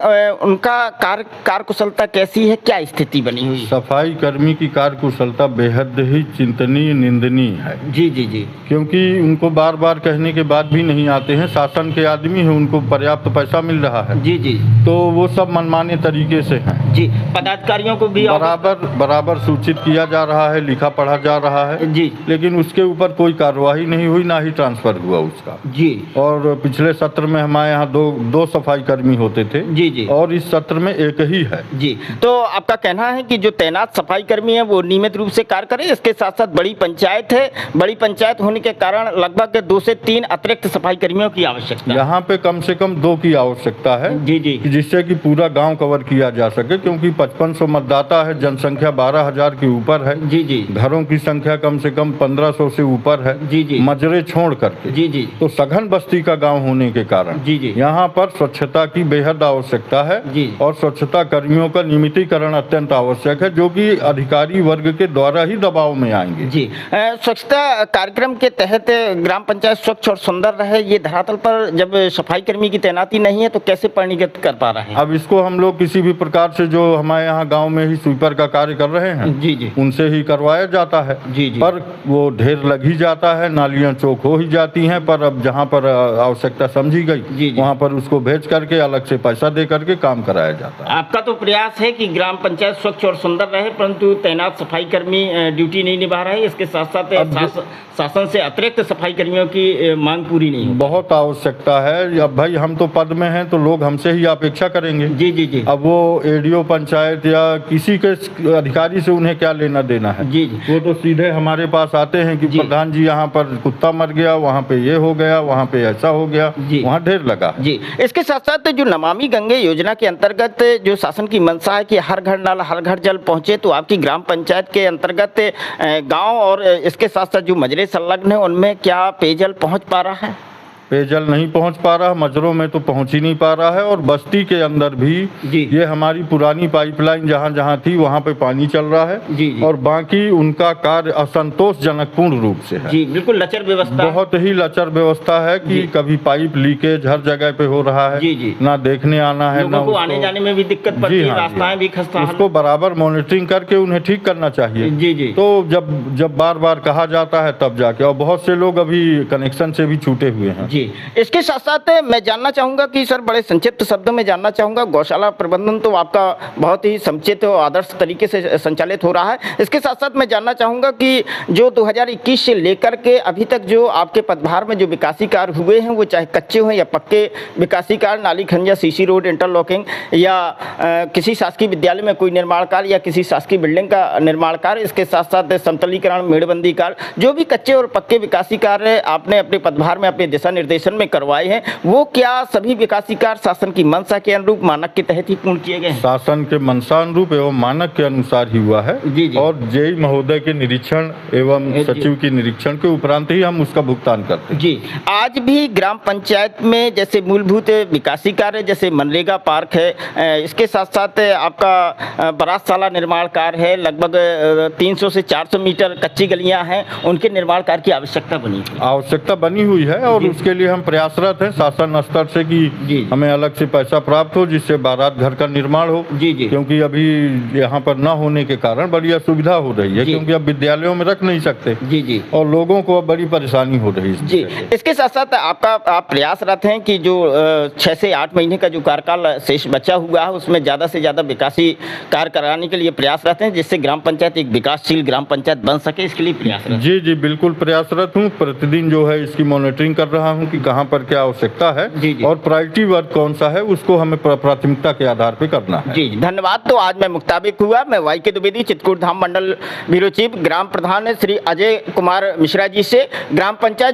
उनका कार्यकुशलता कैसी है, क्या स्थिति बनी हुई है? सफाई कर्मी की कार्यकुशलता बेहद ही चिंतनीय निंदनीय है। जी जी जी। क्योंकि उनको बार बार कहने के बाद भी नहीं आते हैं। शासन के आदमी हैं, उनको पर्याप्त पैसा मिल रहा है। जी जी। तो वो सब मनमाने तरीके से हैं। जी, पदाधिकारियों को भी बराबर सूचित किया जा रहा है, लिखा पढ़ा जा रहा है जी, लेकिन उसके ऊपर कोई कार्रवाई नहीं हुई, ना ही ट्रांसफर हुआ उसका। जी। और पिछले सत्र में हमारे यहाँ दो सफाई कर्मी होते थे। जी जी। और इस सत्र में एक ही है। जी, तो आपका कहना है कि जो तैनात सफाई कर्मी है वो नियमित रूप से कार्य करें। इसके साथ साथ बड़ी पंचायत है, बड़ी पंचायत होने के कारण लगभग 2 से 3 अतिरिक्त सफाई कर्मियों की आवश्यकता है। यहाँ पे कम से कम 2 की आवश्यकता है। जी जी। जिससे कि पूरा गांव कवर किया जा सके, क्योंकि 5500 मतदाता है, जनसंख्या 12000 के ऊपर है। जी जी। घरों की संख्या कम से कम 1500 से ऊपर है। जी जी। मजरे छोड़ करके। जी जी। तो सघन बस्ती का गांव होने के कारण जी जी। यहाँ पर स्वच्छता की बेहद आवश्यकता है। जी। और स्वच्छता कर्मियों का नियमितीकरण अत्यंत आवश्यक है, जो कि अधिकारी वर्ग के द्वारा ही दबाव में आएंगे। जी, स्वच्छता कार्यक्रम के तहत ग्राम पंचायत स्वच्छ और सुंदर रहे, ये धरातल पर जब सफाई कर्मी की तैनाती नहीं है तो कैसे परिणित कर पा रहे हैं? अब इसको हम लोग किसी भी प्रकार से, जो हमारे यहाँ गांव में ही स्वीपर का कार्य कर रहे हैं, जी जी, उनसे ही करवाया जाता है। जी जी। पर वो ढेर लग ही जाता है, नालियां चौक हो ही जाती हैं। पर अब जहाँ पर आवश्यकता समझी गई, जी जी, वहाँ पर उसको भेज करके अलग से पैसा दे करके काम कराया जाता है। आपका तो प्रयास है कि ग्राम पंचायत स्वच्छ और सुंदर रहे, परंतु तैनात सफाई कर्मी ड्यूटी नहीं निभा रहे। इसके साथ साथ शासन से अतिरिक्त सफाई कर्मियों की मांग पूरी नहीं हो। बहुत आवश्यकता है। अब भाई हम तो पद में हैं, तो लोग हमसे ही अपेक्षा करेंगे। जी जी जी। अब वो एडीओ पंचायत या किसी के अधिकारी से उन्हें क्या लेना देना है? जी जी। वो तो सीधे हमारे पास आते हैं कि प्रधान जी यहाँ पर कुत्ता मर गया, वहाँ पे ये हो गया, वहाँ पे ऐसा हो गया, वहाँ ढेर लगा। जी, इसके साथ साथ जो नमामि गंगे योजना के अंतर्गत जो शासन की मंशा है कि हर घर नल हर घर जल पहुँचे, तो आपकी ग्राम पंचायत के अंतर्गत गाँव और इसके साथ साथ जो मजरे संलग्न है उनमें क्या पेयजल पहुँच पा रहा है? पेयजल नहीं पहुंच पा रहा, मजरों में तो पहुंच ही नहीं पा रहा है। और बस्ती के अंदर भी ये हमारी पुरानी पाइपलाइन जहां जहां थी वहां पे पानी चल रहा है। जी जी। और बाकी उनका कार्य असंतोषजनक पूर्ण रूप से है। जी, बिल्कुल लचर व्यवस्था, बहुत ही लचर व्यवस्था है कि कभी पाइप लीकेज हर जगह पे हो रहा है। जी जी। ना देखने आना है, ना आने जाने में भी दिक्कत पड़ती है, रास्ताएं भी खस्ता। उसको बराबर मॉनिटरिंग करके उन्हें ठीक करना चाहिए। जी जी। तो जब बार बार कहा जाता है तब जाके, और बहुत से लोग अभी कनेक्शन से भी छूटे हुए हैं। जी, इसके साथ साथ मैं जानना चाहूँगा कि सर, बड़े संक्षिप्त शब्दों में जानना चाहूँगा, गौशाला प्रबंधन तो आपका बहुत ही समुचित और आदर्श तरीके से संचालित हो रहा है। इसके साथ साथ मैं जानना चाहूँगा कि जो 2021 से लेकर के अभी तक जो आपके पदभार में जो विकासी कार्य हुए हैं, वो चाहे कच्चे हों या पक्के विकासी कार्य, नाली खंजा, सीसी रोड, इंटरलॉकिंग या किसी शासकीय विद्यालय में कोई निर्माण कार्य या किसी शासकीय बिल्डिंग का निर्माण कार्य, इसके साथ साथ समतलीकरण, मेड़बंदी कार्य, जो भी कच्चे और पक्के विकासी कार्य आपने अपने पदभार में अपने दिशा निर्देशन में करवाए हैं, वो क्या सभी विकासी कार्य शासन की मंशा के अनुरूप मानक के तहत ही पूर्ण किए गए हैं? शासन के मंशा अनुरूप एवं मानक के अनुसार ही हुआ है। जी जी। और जेई महोदय के निरीक्षण एवं सचिव के निरीक्षण के उपरांत ही हम उसका भुगतान करते हैं। जी, आज भी ग्राम पंचायत में जैसे मूलभूत विकासी कार्य जैसे मनरेगा पार्क है, इसके साथ साथ आपका बरातशाला निर्माण कार्य है, लगभग 300 से 400 मीटर कच्ची गलियां हैं, उनके निर्माण कार्य की आवश्यकता बनी हुई है। और उसके लिए हम प्रयासरत हैं शासन स्तर से कि हमें अलग से पैसा प्राप्त हो, जिससे बारात घर का निर्माण हो। जी जी। क्योंकि अभी यहाँ पर न होने के कारण बड़ी असुविधा हो रही है, क्योंकि अब विद्यालयों में रख नहीं सकते। जी जी। और लोगों को अब बड़ी परेशानी हो रही है। जी, इसके साथ साथ आप प्रयासरत हैं कि जो 6 से 8 महीने का जो कार्यकाल शेष बचा हुआ है, उसमें ज़्यादा से ज़्यादा विकासी कार्य कराने के लिए प्रयासरत हैं, जिससे ग्राम पंचायत एक विकासशील ग्राम पंचायत बन सके, इसके लिए प्रयासरत। जी जी, बिल्कुल प्रयासरत हूँ। प्रतिदिन जो है इसकी मॉनिटरिंग कर रहा हूँ कि कहाँ पर क्या आवश्यकता है। जी जी। और प्रायोरिटी वर्क कौन सा है, उसको हमें प्राथमिकता के आधार पर करना है। जी, धन्यवाद। तो आज मैं मुताबिक हुआ, मैं YK द्विवेदी, चित्रकूट धाम मंडल ब्यूरो चीफ, ग्राम प्रधान श्री अजय कुमार मिश्रा जी से ग्राम पंचायत